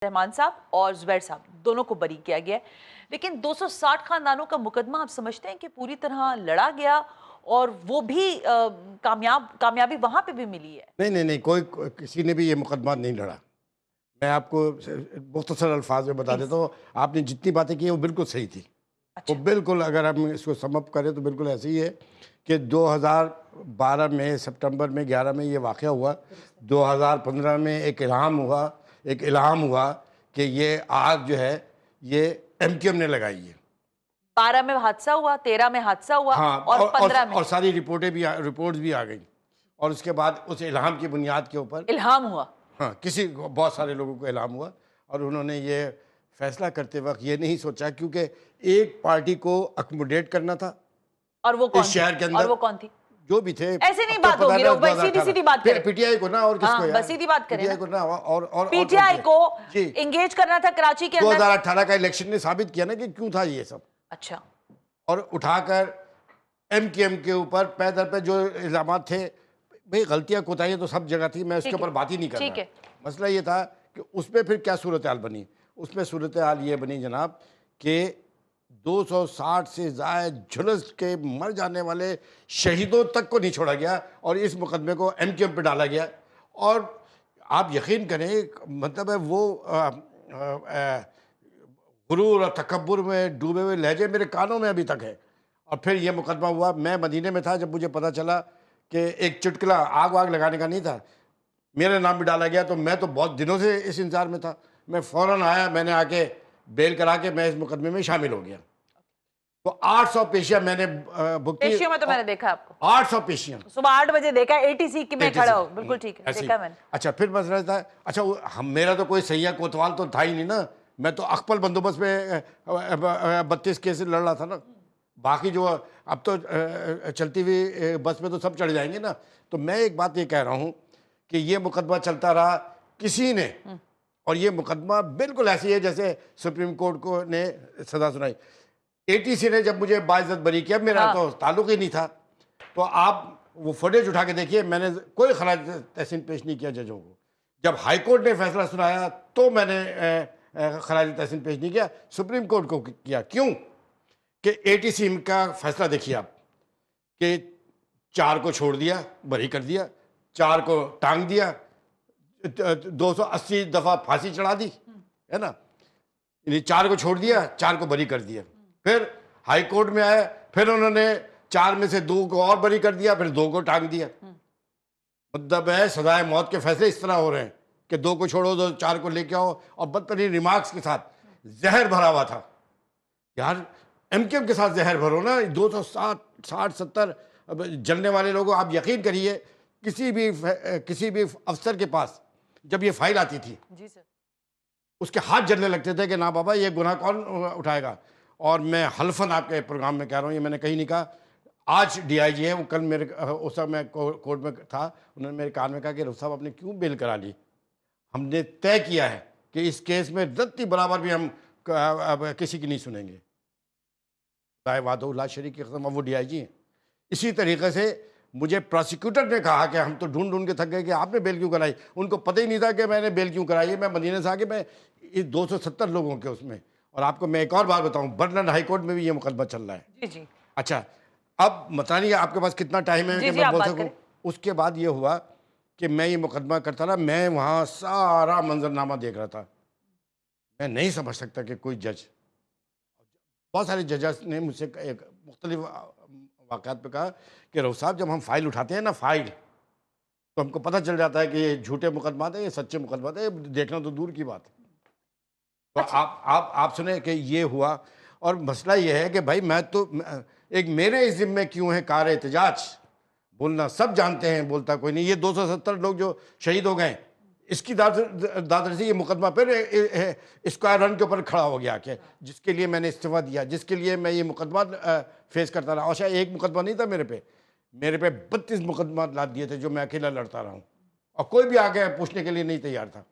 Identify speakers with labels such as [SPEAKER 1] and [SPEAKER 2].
[SPEAKER 1] रहमान साहब और जुबैर साहब दोनों को बरी किया गया है, लेकिन 260 खानदानों का मुकदमा आप समझते हैं कि पूरी तरह लड़ा गया और वो भी कामयाबी वहां पे भी मिली है?
[SPEAKER 2] नहीं, किसी ने भी ये मुकदमा नहीं लड़ा। मैं आपको मुख्तसर अल्फाज में बता देता हूँ। आपने जितनी बातें की हैं वो बिल्कुल सही थी।
[SPEAKER 1] अच्छा।
[SPEAKER 2] वो बिल्कुल, अगर हम इसको समअप करें तो बिल्कुल ऐसे ही है कि 2012 में सितंबर में 11 में ये वाक़या हुआ। 2015 में एक इल्हाम हुआ कि ये आग जो है ये एमक्यूएम ने लगाई है।
[SPEAKER 1] 12 में हादसा हुआ, 13 में हादसा हुआ,
[SPEAKER 2] हाँ,
[SPEAKER 1] और 15 में
[SPEAKER 2] और सारी रिपोर्ट्स भी आ गई। और उसके बाद उस इल्हाम की बुनियाद के ऊपर
[SPEAKER 1] इल्हाम हुआ।
[SPEAKER 2] हाँ, बहुत सारे लोगों को इल्हाम हुआ और उन्होंने ये फैसला करते वक्त ये नहीं सोचा, क्योंकि एक पार्टी को अकोमोडेट करना था
[SPEAKER 1] और वो कौन
[SPEAKER 2] इस शहर के अंदर।
[SPEAKER 1] और वो कौन थी?
[SPEAKER 2] जो भी थे।
[SPEAKER 1] ऐसे नहीं बात होगी, लोग बस सीधी बात करें।
[SPEAKER 2] पीटीआई को ना, और किसको यार?
[SPEAKER 1] बस सीधी बात करें
[SPEAKER 2] पीटीआई को ना, और
[SPEAKER 1] पीटीआई को एंगेज करना था कराची के अंदर।
[SPEAKER 2] 2018 का इलेक्शन ने साबित किया ना कि क्यों था ये सब।
[SPEAKER 1] अच्छा।
[SPEAKER 2] और उठाकर एमकेएम के ऊपर पैदल पे जो इल्जाम थे, भाई गलतियां कोताहियां तो सब जगह थी, मैं उसके ऊपर बात ही नहीं कर रहा। मसला ये था कि उसमें फिर क्या सूरत हाल बनी। उसमें सूरत हाल ये बनी जनाब कि 260 से ज़ायद झुलस के मर जाने वाले शहीदों तक को नहीं छोड़ा गया और इस मुकदमे को एमकेएम पे डाला गया। और आप यकीन करें, मतलब है वो गुरूर और तकब्बुर में डूबे हुए लहजे मेरे कानों में अभी तक है। और फिर ये मुकदमा हुआ। मैं मदीने में था जब मुझे पता चला कि एक चुटकुला आग वाग लगाने का नहीं था, मेरा नाम भी डाला गया, तो मैं तो बहुत दिनों से इस इंतजार में था। मैं फ़ौरन आया, मैंने आके बेल करा के मैं इस मुकदमे में शामिल हो गया। तो 800 पेशियां मैंने बुक की।
[SPEAKER 1] पेशियों में तो मैंने देखा आपको
[SPEAKER 2] 800 पेशियां
[SPEAKER 1] सुबह 8 बजे देखा, एटीसी की मैं खड़ा हूँ। बिल्कुल ठीक है, देखा मैंने।
[SPEAKER 2] अच्छा, फिर मसला था, अच्छा मेरा तो कोई सैया कोतवाल तो था ही नहीं ना। मैं तो अकपल बंदोबस्त में 32 केस लड़ रहा था ना। बाकी जो अब तो चलती हुई बस में तो सब चढ़ जाएंगे ना। तो मैं एक बात ये कह रहा हूँ कि ये मुकदमा चलता रहा किसी ने, और ये मुकदमा बिल्कुल ऐसी है जैसे सुप्रीम कोर्ट को ने सजा सुनाई। एटीसी ने जब मुझे बाइज्जत बरी किया, मेरा तो ताल्लुक ही नहीं था। तो आप वो फुटेज उठा के देखिए, मैंने कोई खराज तहसीन पेश नहीं किया जजों को। जब हाई कोर्ट ने फैसला सुनाया तो मैंने खराज तहसीन पेश नहीं किया, सुप्रीम कोर्ट को किया। क्यों कि एटीसी का फैसला देखिए आप, कि 4 को छोड़ दिया, बरी कर दिया, 4 को टांग दिया, 280 दफ़ा फांसी चढ़ा दी, है ना। 4 को छोड़ दिया, 4 को बरी कर दिया। फिर हाई कोर्ट में आया, फिर उन्होंने 4 में से 2 को और बरी कर दिया, फिर 2 को टांग दिया। मतलब है सजाए मौत के फैसले इस तरह हो रहे हैं कि 2 को छोड़ो, 4 को लेके आओ, और बदतरीन रिमार्क्स के साथ जहर भरा हुआ था। यार एमकेएम के साथ जहर भरो ना। 260-70 जलने वाले लोगों, आप यकीन करिए किसी भी अफसर के पास जब ये फाइल आती थी
[SPEAKER 1] जी सर, उसके
[SPEAKER 2] हाथ जलने लगते थे कि ना बाबा ये गुनाह कौन उठाएगा। और मैं हल्फन आपके प्रोग्राम में कह रहा हूँ, ये मैंने कहीं नहीं कहा। आज डीआईजी है, वो कल मेरे उस समय मैं कोर्ट में था, उन्होंने मेरे कान में कहा कि रऊफ साहब आपने क्यों बेल करा ली। हमने तय किया है कि इस केस में रत्ती बराबर भी हम किसी की नहीं सुनेंगे। वादुल्लाह शरीक की कसम, वो डीआईजी हैं। इसी तरीके से मुझे प्रोसिक्यूटर ने कहा कि हम तो ढूंढ ढूंढ के थक गए कि आपने बेल क्यों कराई। उनको पता ही नहीं था कि मैंने बेल क्यों कराई है। मैं मदीने से आके मैं इस 270 लोगों के उसमें, और आपको मैं एक और बात बताऊं, बर्लिन हाई कोर्ट में भी ये मुकदमा चल रहा है।
[SPEAKER 1] जी जी।
[SPEAKER 2] अच्छा, अब बता नहीं आपके पास कितना टाइम है कि मैं बोल सकूं। उसके बाद ये हुआ कि मैं ये मुकदमा करता रहा, मैं वहाँ सारा मंजरनामा देख रहा था। मैं नहीं समझ सकता कि कोई जज, बहुत सारे जजेस ने मुझसे एक मुख्तलिफ वाक़यात पे कहा कि रऊफ साहब जब हम फाइल उठाते हैं ना, फाइल, तो हमको पता चल जाता है कि ये झूठे मुकदमा थे, ये सच्चे मुकदमा थे, देखना तो दूर की बात है। तो अच्छा। आप सुने कि ये हुआ। और मसला ये है कि भाई मैं तो एक मेरे इस ज़िम्मे क्यों है कार एहतजाज, बोलना सब जानते हैं, बोलता कोई नहीं। ये 270 लोग जो शहीद हो गए, इसकी दादर से ये मुकदमा फिर स्क्वायर रन के ऊपर खड़ा हो गया कि जिसके लिए मैंने इस्तीफा दिया, जिसके लिए मैं ये मुकदमा फेस करता रहा। और शायद एक मुकदमा नहीं था मेरे पे 32 मुकदमा लाद दिए थे जो मैं अकेला लड़ता रहा हूँ, और कोई भी आगे पूछने के लिए नहीं तैयार था।